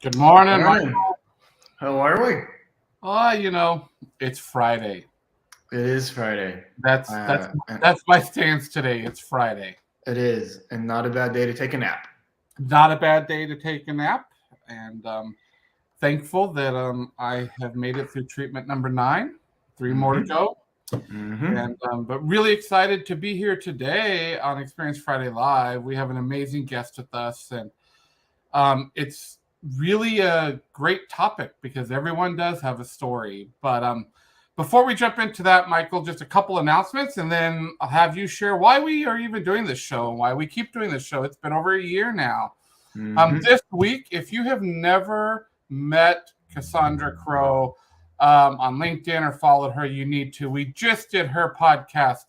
Good morning, Morning. Michael. How are we? It's Friday. It is Friday. That's that's And that's my stance today. It's Friday. it is, and not a bad day to take a nap. Not a bad day to take a nap, and thankful that I have made it through treatment number 9. 3 more to Mm-hmm. go, Mm-hmm. and but really excited to be here today on Experience Friday Live. We have an amazing guest with us, and it's really a great topic because everyone does have a story. But before we jump into that, Michael, just a couple announcements, and then I'll have you share why we are even doing this show and why we keep doing this show. It's been over a year now. Mm-hmm. This week, if you have never met Cassandra Crowe on LinkedIn or followed her, you need to. We just did her podcast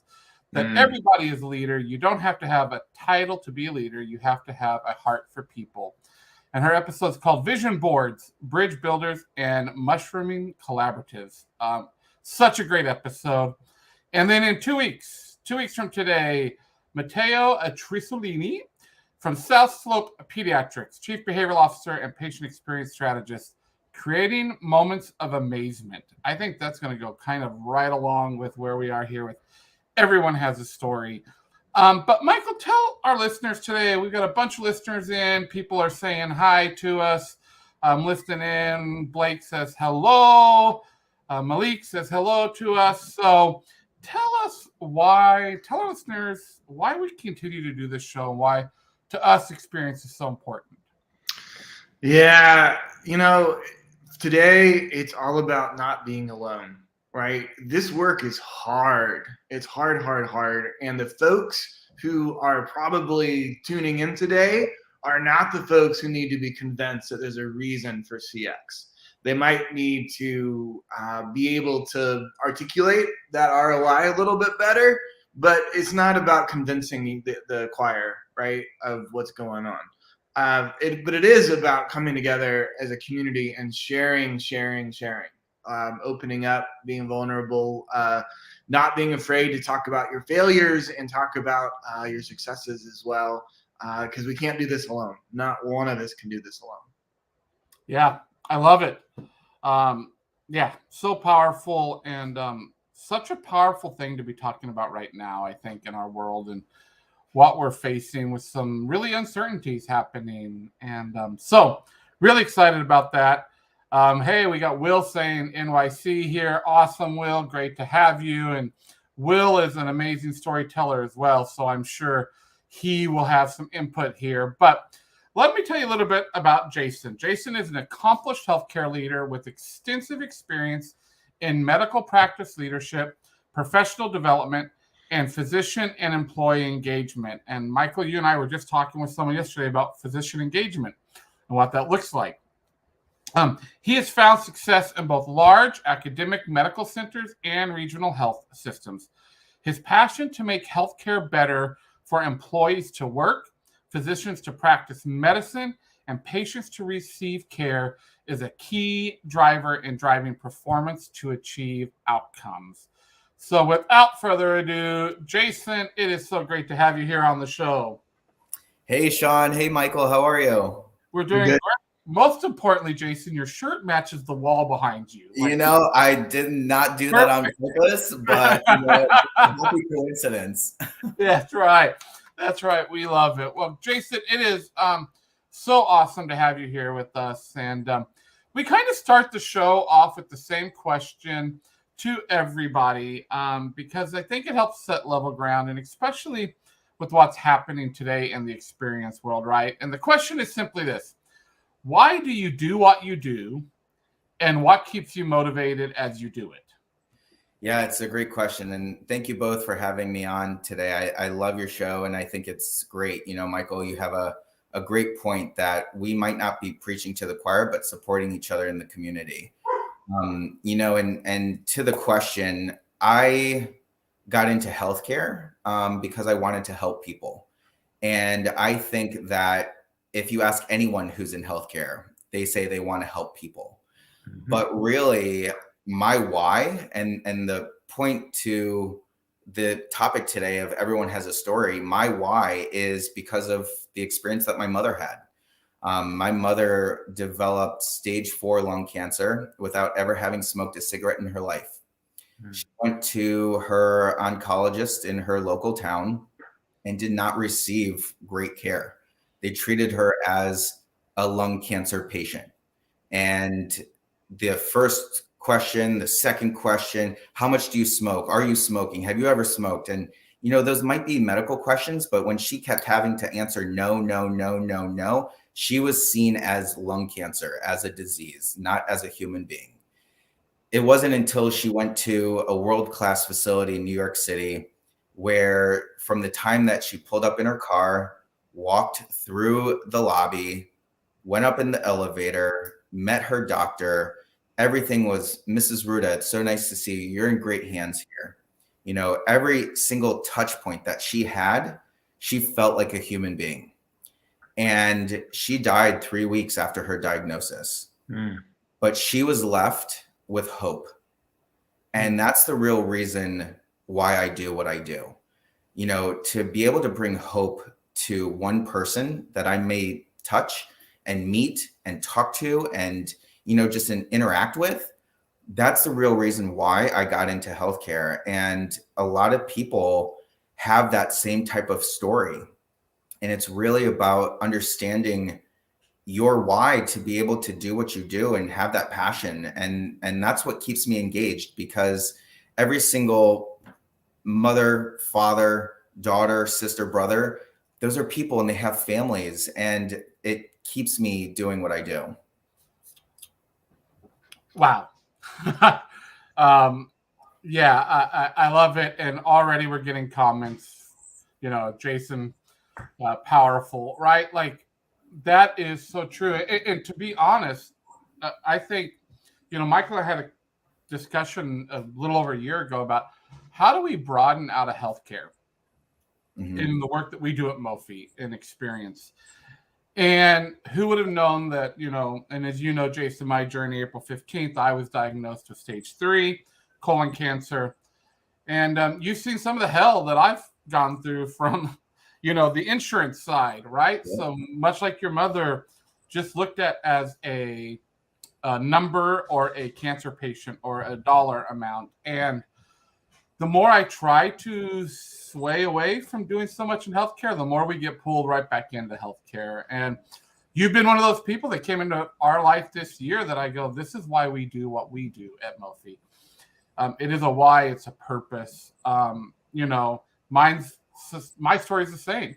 that Mm. everybody is a leader. You don't have to have a title to be a leader. You have to have a heart for people. And her episode is called Vision Boards, Bridge Builders, and Mushrooming Collaboratives. Such a great episode. And then in 2 weeks from today, Matteo Trisolini from South Slope Pediatrics, Chief Behavioral Officer and Patient Experience Strategist, creating moments of amazement. I think that's going to go kind of right along with where we are here with everyone has a story. But Michael, tell our listeners today, we've got a bunch of listeners in. People are saying hi to us, listening in. Blake says hello. Malik says hello to us. So tell our listeners why we continue to do this show and why to us experience is so important. Yeah, today it's all about not being alone, right? This work is hard. It's hard, hard, hard. And the folks who are probably tuning in today are not the folks who need to be convinced that there's a reason for CX. They might need to be able to articulate that ROI a little bit better, but it's not about convincing the choir, right, of what's going on. But it is about coming together as a community and sharing, opening up, being vulnerable, not being afraid to talk about your failures and talk about your successes as well, because we can't do this alone. Not one of us can do this alone. Yeah, I love it. Yeah, so powerful and such a powerful thing to be talking about right now, I think, in our world and what we're facing with some really uncertainties happening. And so, really excited about that. Hey, we got Will saying NYC here. Awesome, Will. Great to have you. And Will is an amazing storyteller as well. So, I'm sure he will have some input here. But let me tell you a little bit about Jason. Jason is an accomplished healthcare leader with extensive experience in medical practice leadership, professional development, and physician and employee engagement. And Michael, you and I were just talking with someone yesterday about physician engagement and what that looks like. He has found success in both large academic medical centers and regional health systems. His passion to make healthcare better for employees to work, physicians to practice medicine, and patients to receive care is a key driver in driving performance to achieve outcomes. So, without further ado, Jason, it is so great to have you here on the show. Hey, Sean. Hey, Michael. How are you? We're doing Good. great. Most importantly, Jason, your shirt matches the wall behind you. I did not do that on purpose, but happy coincidence. That's right. That's right. We love it. Well, Jason, it is so awesome to have you here with us. And we kind of start the show off with the same question to everybody because I think it helps set level ground, and especially with what's happening today in the experience world, right? And the question is simply this: why do you do what you do, and what keeps you motivated as you do it? Yeah, it's a great question. And thank you both for having me on today. I love your show, and I think it's great. Michael, you have a great point that we might not be preaching to the choir, but supporting each other in the community. And to the question, I got into healthcare because I wanted to help people. And I think that if you ask anyone who's in healthcare, they say they want to help people. Mm-hmm. But really, my why and the point to the topic today of everyone has a story, my why is because of the experience that my mother had. My mother developed stage 4 lung cancer without ever having smoked a cigarette in her life. She went to her oncologist in her local town and did not receive great care. They treated her as a lung cancer patient. And the first question, the second question, how much do you smoke? Are you smoking? Have you ever smoked? And, those might be medical questions, but when she kept having to answer no, no, no, no, no, she was seen as lung cancer, as a disease, not as a human being. It wasn't until she went to a world-class facility in New York City where from the time that she pulled up in her car, walked through the lobby, went up in the elevator, met her doctor, everything was, Mrs. Ruda, it's so nice to see you. You're in great hands here. Every single touch point that she had, she felt like a human being. And she died 3 weeks after her diagnosis. But she was left with hope. And that's the real reason why I do what I do. To be able to bring hope to one person that I may touch and meet and talk to and, just interact with, that's the real reason why I got into healthcare. And a lot of people have that same type of story. And it's really about understanding your why to be able to do what you do and have that passion. And that's what keeps me engaged, because every single mother, father, daughter, sister, brother, those are people and they have families, and it keeps me doing what I do. Wow. Yeah, I love it. And already we're getting comments, Jason, powerful, right? Like, that is so true. And to be honest, I think, Michael and I had a discussion a little over a year ago about how do we broaden out of healthcare in the work that we do at Mophie and experience. And who would have known that, and as you know, Jason, my journey, April 15th, I was diagnosed with stage 3 colon cancer. And you've seen some of the hell that I've gone through from, the insurance side, right? Yeah. So much like your mother, just looked at as a number or a cancer patient or a dollar amount. And the more I try to sway away from doing so much in healthcare, the more we get pulled right back into healthcare. And you've been one of those people that came into our life this year that I go, this is why we do what we do at Mophie. It is a why, it's a purpose. My story is the same.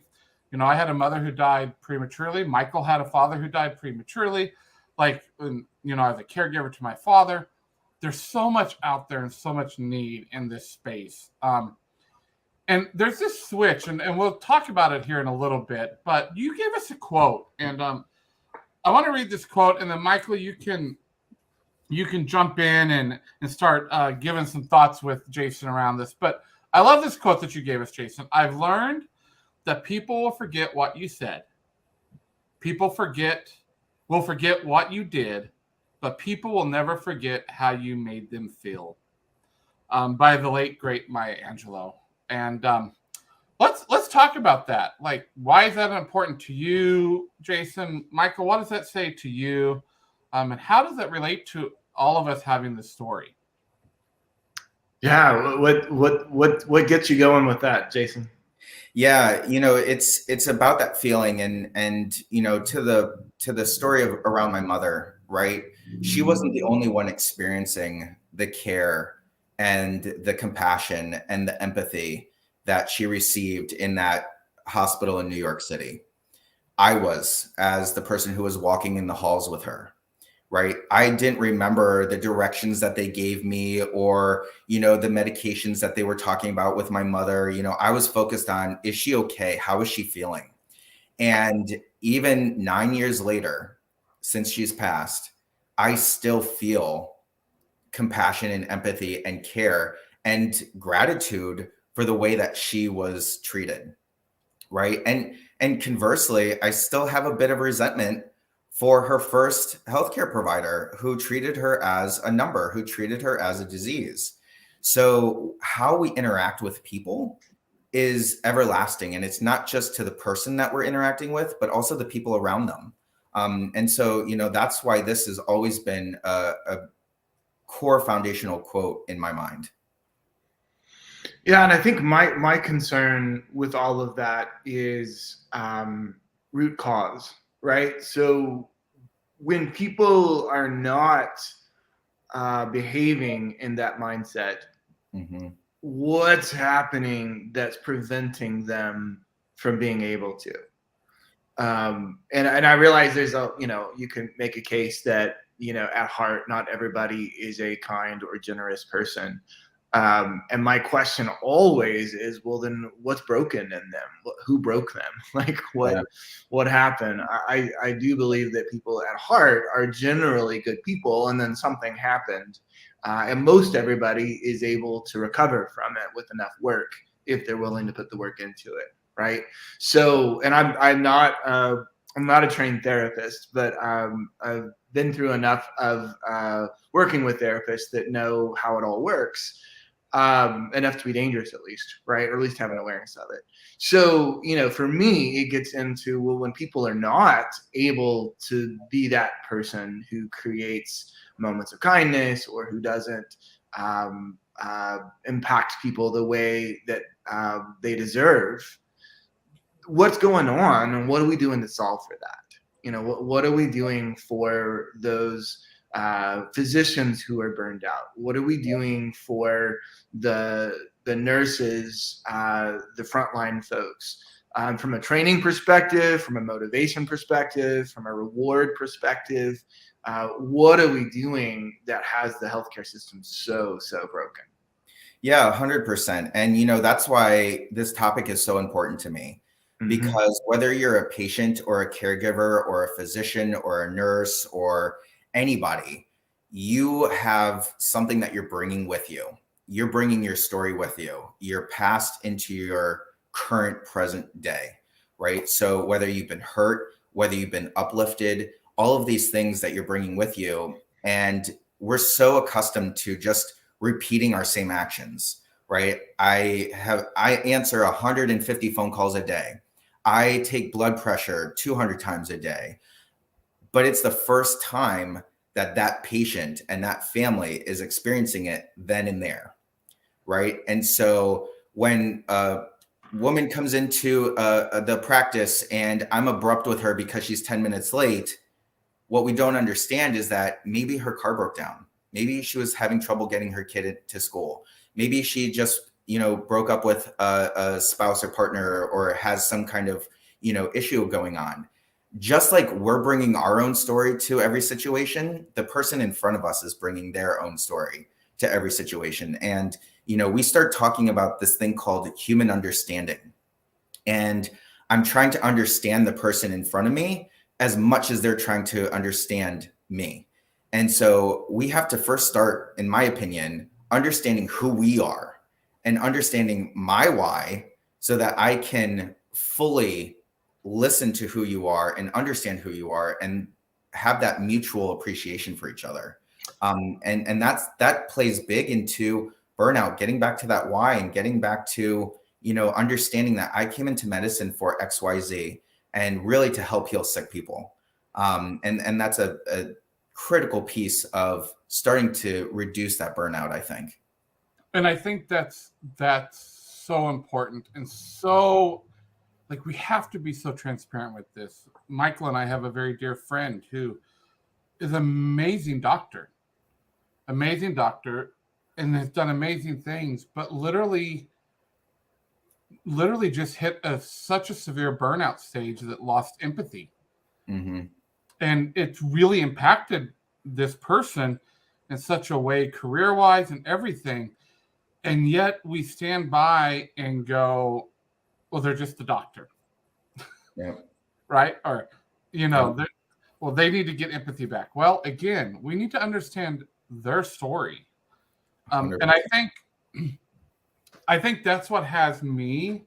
I had a mother who died prematurely. Michael had a father who died prematurely. Like, I was a caregiver to my father. There's so much out there and so much need in this space. And there's this switch, and we'll talk about it here in a little bit, but you gave us a quote, and I want to read this quote, and then Michael, you can jump in and start giving some thoughts with Jason around this. But I love this quote that you gave us, Jason. I've learned that people will forget what you said. People will forget what you did, but people will never forget how you made them feel. By the late, great Maya Angelou. And let's talk about that. Like, why is that important to you, Jason? Michael, what does that say to you? And how does that relate to all of us having this story? Yeah, what gets you going with that, Jason? Yeah, it's about that feeling, and to the story around my mother, right? She wasn't the only one experiencing the care and the compassion and the empathy that she received in that hospital in New York City. I was, as the person who was walking in the halls with her, right? I didn't remember the directions that they gave me or, the medications that they were talking about with my mother. I was focused on, is she okay? How is she feeling? And even 9 years later, since she's passed, I still feel compassion and empathy and care and gratitude for the way that she was treated, right? And conversely, I still have a bit of resentment for her first healthcare provider who treated her as a number, who treated her as a disease. So how we interact with people is everlasting. And it's not just to the person that we're interacting with, but also the people around them. And so, that's why this has always been a core foundational quote in my mind. Yeah, and I think my concern with all of that is root cause, right? So when people are not behaving in that mindset, Mm-hmm. what's happening that's preventing them from being able to? And I realize there's you can make a case that, at heart, not everybody is a kind or generous person. And my question always is, well, then what's broken in them? Who broke them? Like Yeah. what happened? I do believe that people at heart are generally good people, and then something happened. And most everybody is able to recover from it with enough work if they're willing to put the work into it, right? So, and I'm not a trained therapist, but I've been through enough of working with therapists that know how it all works, enough to be dangerous, at least, right? Or at least have an awareness of it. So, for me, it gets into, well, when people are not able to be that person who creates moments of kindness, or who doesn't impact people the way that they deserve, what's going on, and what are we doing to solve for that? What are we doing for those physicians who are burned out? What are we doing for the nurses, the frontline folks? From a training perspective, from a motivation perspective, from a reward perspective, what are we doing that has the healthcare system so broken? Yeah, 100%. And, that's why this topic is so important to me. Mm-hmm. Because whether you're a patient or a caregiver or a physician or a nurse or anybody, you have something that you're bringing with you. You're bringing your story with you, your past into your current present day, right? So whether you've been hurt, whether you've been uplifted, all of these things that you're bringing with you. And we're so accustomed to just repeating our same actions, right? I answer 150 phone calls a day. I take blood pressure 200 times a day, but it's the first time that patient and that family is experiencing it then and there, right? And so when a woman comes into the practice and I'm abrupt with her because she's 10 minutes late, what we don't understand is that maybe her car broke down. Maybe she was having trouble getting her kid to school. Maybe she just broke up with a spouse or partner, or has some kind of, issue going on. Just like we're bringing our own story to every situation, the person in front of us is bringing their own story to every situation. And, we start talking about this thing called human understanding. And I'm trying to understand the person in front of me as much as they're trying to understand me. And so we have to first start, in my opinion, understanding who we are and understanding my why, so that I can fully listen to who you are and understand who you are and have that mutual appreciation for each other. And that plays big into burnout, getting back to that why and getting back to, understanding that I came into medicine for XYZ and really to help heal sick people. And that's a critical piece of starting to reduce that burnout, I think. And I think that's so important, and so, like, we have to be so transparent with this. Michael and I have a very dear friend who is an amazing doctor, and has done amazing things, but literally just hit such a severe burnout stage that lost empathy. Mm-hmm. And it's really impacted this person in such a way, career-wise and everything. And yet we stand by and go, well, they're just a doctor. Yeah. Right? Or, well, they need to get empathy back. Well, again, we need to understand their story. And I think that's what has me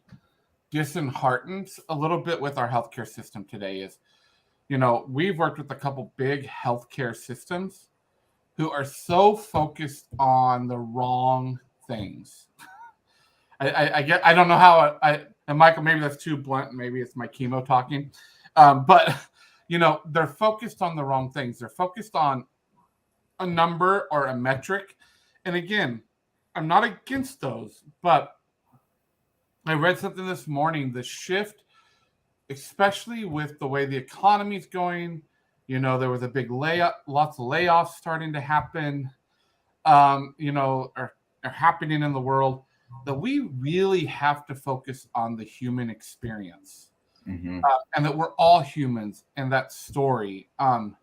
disheartened a little bit with our healthcare system today is, we've worked with a couple big healthcare systems who are so focused on the wrong things. I don't know how and Michael, maybe that's too blunt. Maybe it's my chemo talking. But they're focused on the wrong things. They're focused on a number or a metric. And again, I'm not against those, but I read something this morning, the shift, especially with the way the economy is going. There was a big lots of layoffs starting to happen, are happening in the world, that we really have to focus on the human experience, and that we're all humans in that story. And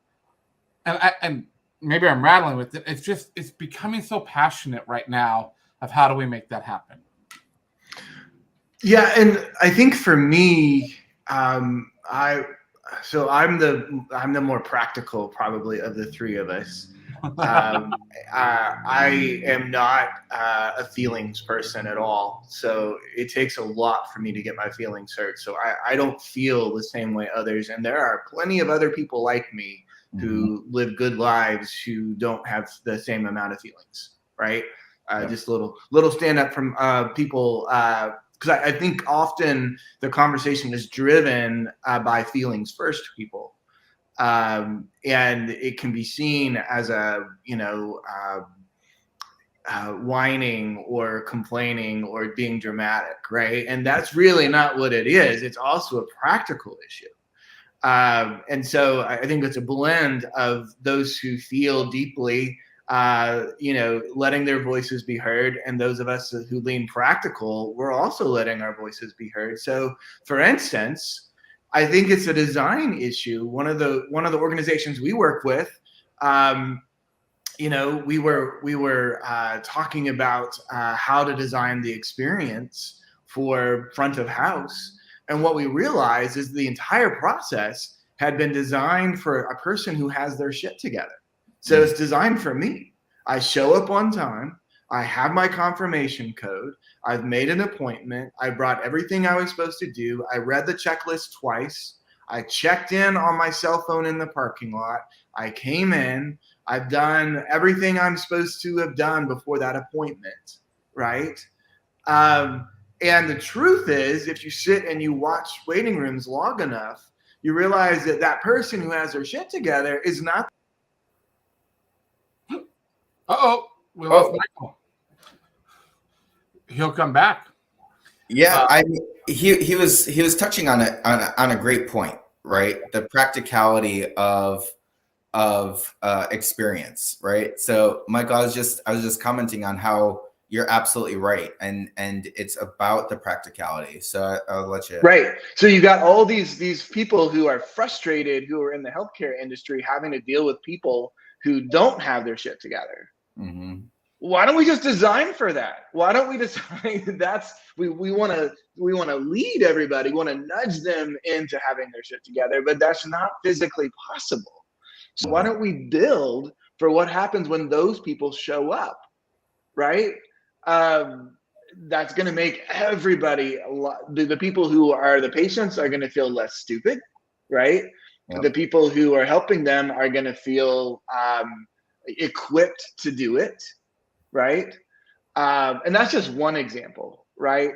maybe I'm rattling with it. It's becoming so passionate right now of how do we make that happen? Yeah, and I think for me, I'm the more practical probably of the three of us. I am not a feelings person at all, so it takes a lot for me to get my feelings hurt. So I don't feel the same way others, and there are plenty of other people like me who live good lives who don't have the same amount of feelings, right? Just a little stand up from people. Because I think often the conversation is driven by feelings first people. And it can be seen as a, whining or complaining or being dramatic, right? And that's really not what it is. It's also a practical issue. And so I think it's a blend of those who feel deeply, letting their voices be heard, and those of us who lean practical, we're also letting our voices be heard. So, for instance, I think it's a design issue. One of the organizations we work with, we were talking about how to design the experience for front of house, and what we realized is the entire process had been designed for a person who has their shit together. So it's designed for me. I show up on time. I have my confirmation code. I've made an appointment. I brought everything I was supposed to do. I read the checklist twice. I checked in on my cell phone in the parking lot. I came in. I've done everything I'm supposed to have done before that appointment, right? And the truth is, if you sit and you watch waiting rooms long enough, you realize that that person who has their shit together is not. We lost Michael. He'll come back. Yeah, he was touching on a great point, right? The practicality of experience, right? So, Michael, I was just commenting on how you're absolutely right, and it's about the practicality. So I'll let you. Right. So you got all these people who are frustrated, who are in the healthcare industry, having to deal with people who don't have their shit together. Mm-hmm. Why don't we just design for that? Why don't we decide we want to lead everybody, we want to nudge them into having their shit together, but that's not physically possible. So why don't we build for what happens when those people show up, right? That's going to make everybody, the people who are the patients are going to feel less stupid, right? Yep. The people who are helping them are going to feel equipped to do it, right? And that's just one example, right?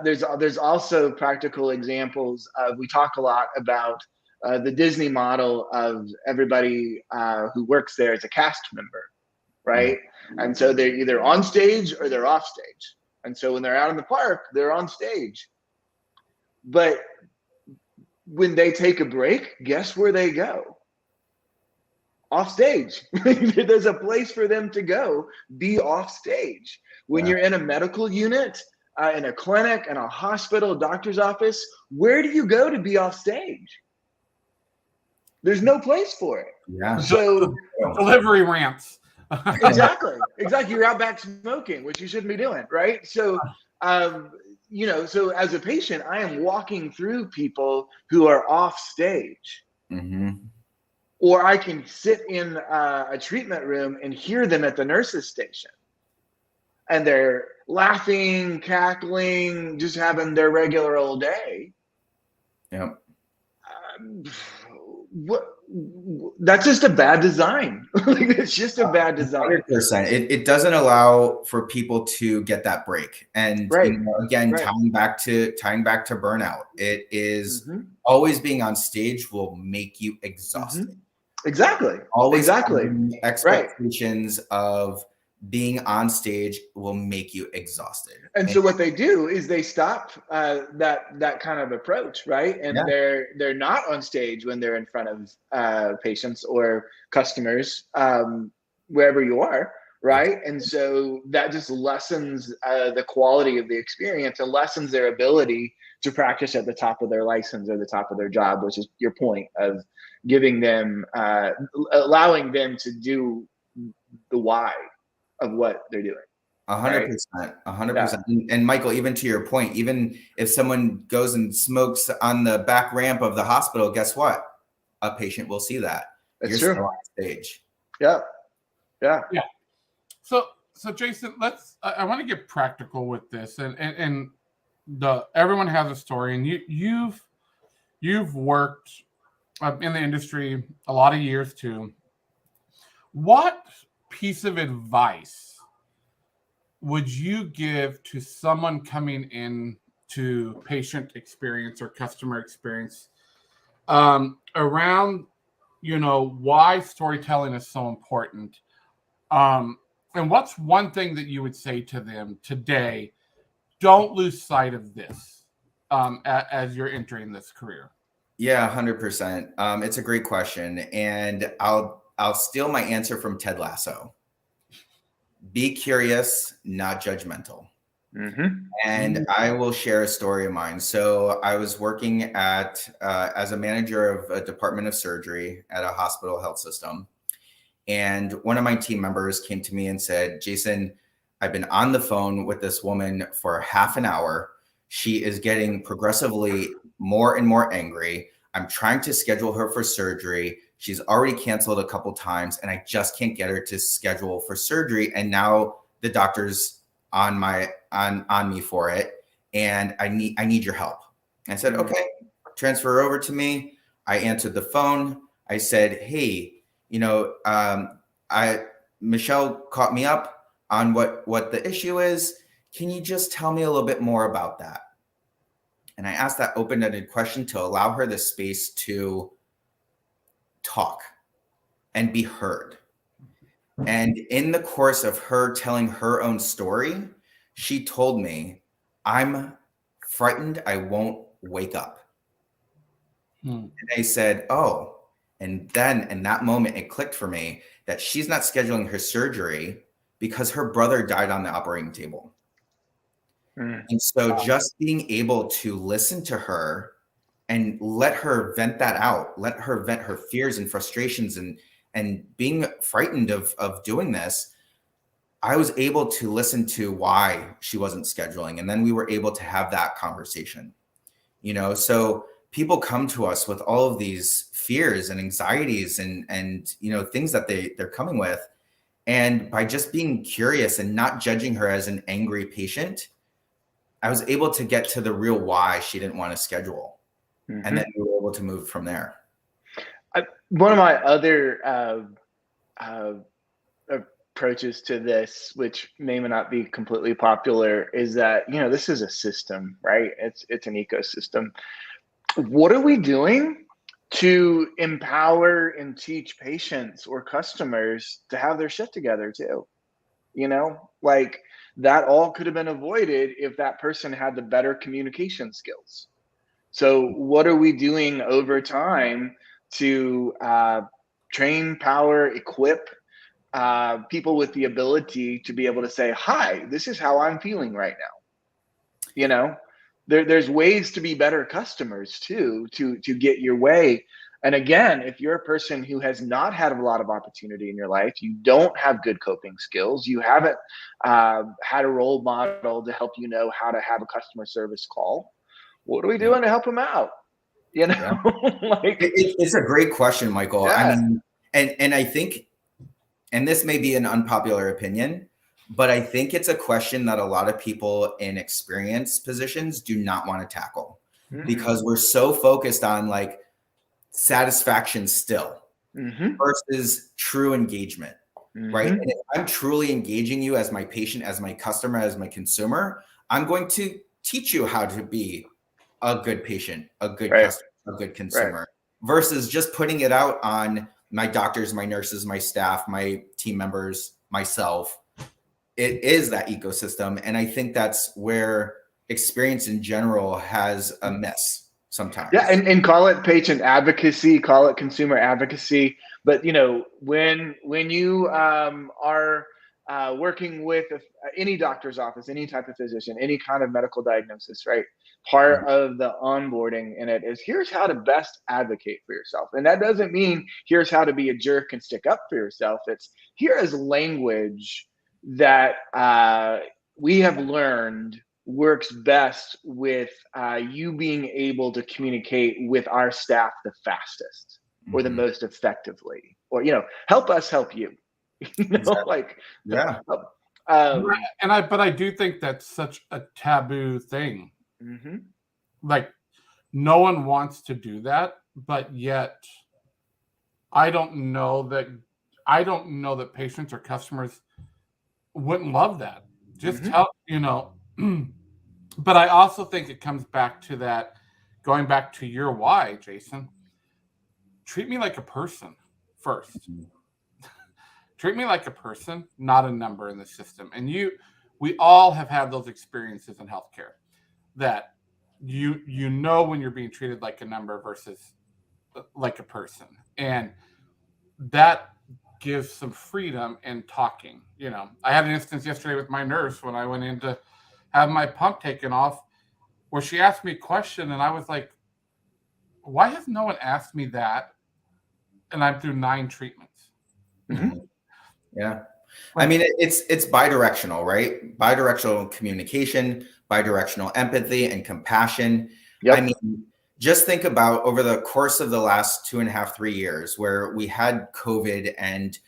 There's also practical examples of, we talk a lot about the Disney model of everybody who works there as a cast member, right? And so they're either on stage or they're off stage. And so when they're out in the park, they're on stage. But when they take a break, guess where they go? Off stage. There's a place for them to go, be off stage. When you're in a medical unit, in a clinic, in a hospital, doctor's office, where do you go to be off stage? There's no place for it. Yeah. So delivery ramps. Exactly. You're out back smoking, which you shouldn't be doing, right? So, so as a patient, I am walking through people who are off stage. Mm-hmm. Or I can sit in a treatment room and hear them at the nurse's station. And they're laughing, cackling, just having their regular old day. Yep. That's just a bad design. Like, it's just a bad design. 100%. It doesn't allow for people to get that break. And Right. again, Right. tying back to burnout, it is always being on stage will make you exhausted. Exactly. Always Exactly. having expectations of being on stage will make you exhausted. And so what they do is they stop that kind of approach, right? And they're not on stage when they're in front of patients or customers, wherever you are, right? And so that just lessens the quality of the experience and lessens their ability to practice at the top of their license or the top of their job, which is your point of giving them, allowing them to do the why of what they're doing. 100%, 100%. And Michael, even to your point, even if someone goes and smokes on the back ramp of the hospital, guess what? A patient will see that. That's You're true. still on stage. Yeah. So Jason, I want to get practical with this, and everyone has a story, and you've worked in the industry a lot of years too. What piece of advice would you give to someone coming in to patient experience or customer experience around, why storytelling is so important? And what's one thing that you would say to them today? Don't lose sight of this as you're entering this career. Yeah, 100%. It's a great question, and I'll steal my answer from Ted Lasso. Be curious, not judgmental. And I will share a story of mine. So I was working as a manager of a department of surgery at a hospital health system. And one of my team members came to me and said, Jason, I've been on the phone with this woman for half an hour. She is getting progressively more and more angry. I'm trying to schedule her for surgery. She's already canceled a couple times, and I just can't get her to schedule for surgery. And now the doctor's on me for it, and I need your help. I said, okay, transfer over to me. I answered the phone. I said, hey, Michelle caught me up on what the issue is. Can you just tell me a little bit more about that? And I asked that open-ended question to allow her the space to talk and be heard. And in the course of her telling her own story, she told me, I'm frightened I won't wake up. And I said, oh, and then in that moment, it clicked for me that she's not scheduling her surgery because her brother died on the operating table. And so just being able to listen to her and let her vent that out, let her vent her fears and frustrations and being frightened of doing this, I was able to listen to why she wasn't scheduling. And then we were able to have that conversation, so people come to us with all of these fears and anxieties and things that they're coming with. And by just being curious and not judging her as an angry patient, I was able to get to the real why she didn't want to schedule. And then we were able to move from there. One of my other approaches to this, which may not be completely popular, is that, this is a system, right? It's an ecosystem. What are we doing to empower and teach patients or customers to have their shit together too? Like, that all could have been avoided if that person had the better communication skills. So what are we doing over time to train, power, equip people with the ability to be able to say, hi, this is how I'm feeling right now. There's ways to be better customers too, to get your way. And again, if you're a person who has not had a lot of opportunity in your life, you don't have good coping skills, you haven't had a role model to help you know how to have a customer service call, what are we doing to help them out? Like, it's a great question, Michael. Yeah. I mean, and I think, and this may be an unpopular opinion, but I think it's a question that a lot of people in experienced positions do not want to tackle because we're so focused on like satisfaction still. Mm-hmm. versus true engagement, right? And if I'm truly engaging you as my patient, as my customer, as my consumer, I'm going to teach you how to be a good patient, a good customer, a good consumer, versus just putting it out on my doctors, my nurses, my staff, my team members, myself. It is that ecosystem. And I think that's where experience in general has a miss sometimes. Yeah, and call it patient advocacy, call it consumer advocacy. But when you are working with any doctor's office, any type of physician, any kind of medical diagnosis, right? Part of the onboarding in it is here's how to best advocate for yourself. And that doesn't mean here's how to be a jerk and stick up for yourself. It's here is language that we have learned works best with you being able to communicate with our staff the fastest or the most effectively, or help us help you. Like but I do think that's such a taboo thing. Like no one wants to do that, but yet I don't know that patients or customers wouldn't love that. Just tell but I also think it comes back to that, going back to your why, Jason. Treat me like a person first. Treat me like a person, not a number in the system. And we all have had those experiences in healthcare that you when you're being treated like a number versus like a person. And that gives some freedom in talking. I had an instance yesterday with my nurse when I went in to have my pump taken off, where she asked me a question and I was like, why has no one asked me that? And I'm through 9 treatments. Yeah. I mean, it's bidirectional, right? Bidirectional communication, bidirectional empathy and compassion. I mean, just think about over the course of the last 2.5, 3 years where we had COVID and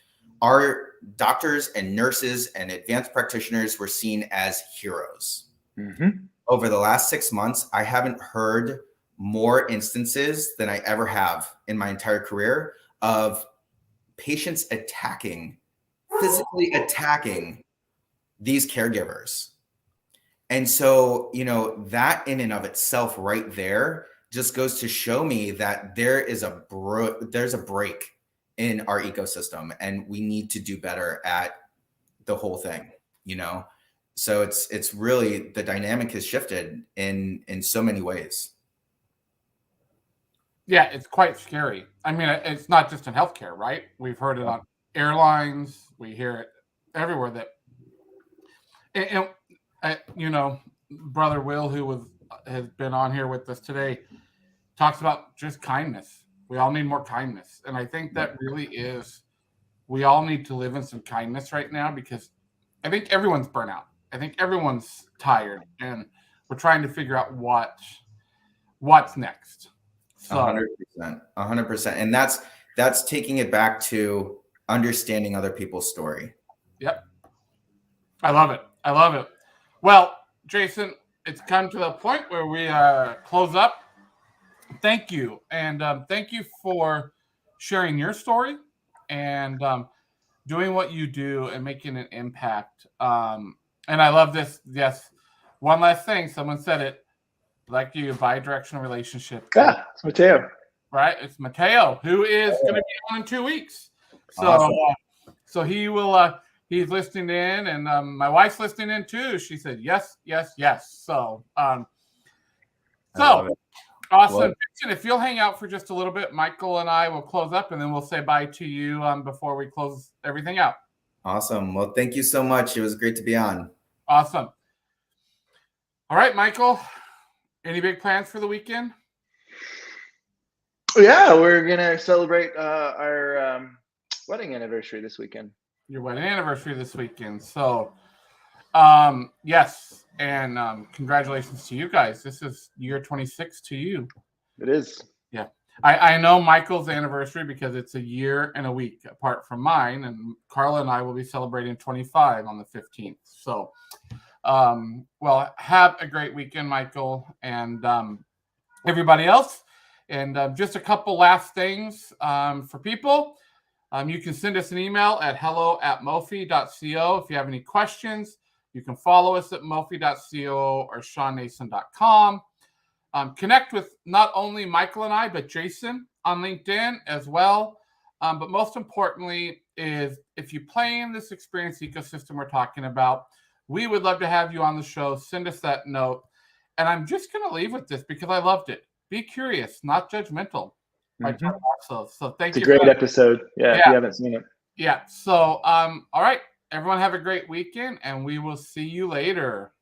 our doctors and nurses and advanced practitioners were seen as heroes. Over the last 6 months, I haven't heard more instances than I ever have in my entire career of patients physically attacking these caregivers. And so, that in and of itself right there just goes to show me that there's a break in our ecosystem and we need to do better at the whole thing, So it's really, the dynamic has shifted in so many ways. Yeah, it's quite scary. I mean, it's not just in healthcare, right? We've heard it on airlines. We hear it everywhere. Brother Will, who has been on here with us today, talks about just kindness. We all need more kindness. And I think that really is, we all need to live in some kindness right now, because I think everyone's burnt out. I think everyone's tired, and we're trying to figure out what's next. So 100%. And that's taking it back to understanding other people's story. Yep. I love it. Well, Jason, it's come to the point where we close up. Thank you. And thank you for sharing your story and doing what you do and making an impact. And I love this. Yes. One last thing. Someone said it. Like you, bi-directional relationship. Yeah, it's Mateo. Right? It's Mateo, who is going to be on in 2 weeks. So, awesome. So he will, he's listening in, and my wife's listening in too. She said, yes. So, awesome. Well, if you'll hang out for just a little bit, Michael and I will close up, and then we'll say bye to you before we close everything out. Awesome. Well, thank you so much. It was great to be on. Awesome. All right, Michael, any big plans for the weekend? Yeah, we're going to celebrate our wedding anniversary this weekend. Your wedding anniversary this weekend. So, yes. And congratulations to you guys. This is year 26 to you. It is. Yeah. I know Michael's anniversary because it's a year and a week apart from mine. And Carla and I will be celebrating 25 on the 15th. So, well, have a great weekend, Michael. And everybody else, And just a couple last things for people. You can send us an email at hello@mofi.co if you have any questions. You can follow us at mofi.co or seannason.com. Connect with not only Michael and I, but Jason on LinkedIn as well. But most importantly is if you play in this experience ecosystem we're talking about, we would love to have you on the show. Send us that note. And I'm just going to leave with this because I loved it. Be curious, not judgmental. Mhm. So thank It's you. a great episode. Yeah, if you haven't seen it. Yeah. So, all right. Everyone have a great weekend, and we will see you later.